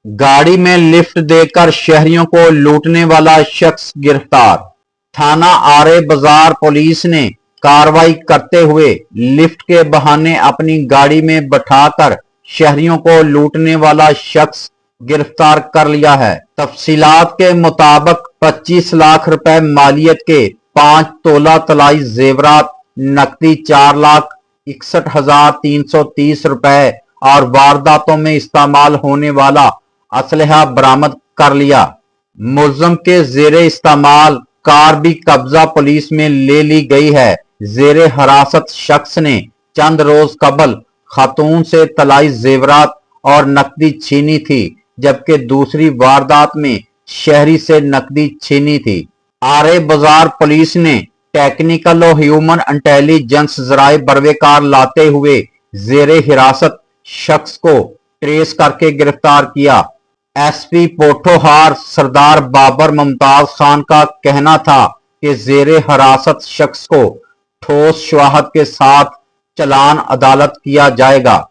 गाड़ी में लिफ्ट देकर शहरियों को लूटने वाला शख्स गिरफ्तार। थाना आरे बाजार पुलिस ने कार्रवाई करते हुए लिफ्ट के बहाने अपनी गाड़ी में बैठाकर शहरियों को लूटने वाला शख्स गिरफ्तार कर लिया है। तफसीलात के मुताबिक 25 लाख रुपए मालियत के 5 तोला तलाई जेवरात, नकदी 4,61,330 रुपए और वारदातों में इस्तेमाल होने वाला असलहा बरामद कर लिया। मुलजम के जेरे इस्तेमाल कार भी कब्जा पुलिस में ले ली गई है। जेरे हिरासत शख्स ने चंद रोज कबल खातून से तलाई जेवरात और नकदी छीनी थी, जबकि दूसरी वारदात में शहरी से नकदी छीनी थी। आरे बाजार पुलिस ने टेक्निकल और ह्यूमन इंटेलिजेंस जराए बरवेकार लाते हुए जेरे हिरासत शख्स को ट्रेस करके गिरफ्तार किया। एसपी पोठोहार सरदार बाबर मुमताज खान का कहना था कि जेरे हिरासत शख्स को ठोस शवाहद के साथ चालान अदालत किया जाएगा।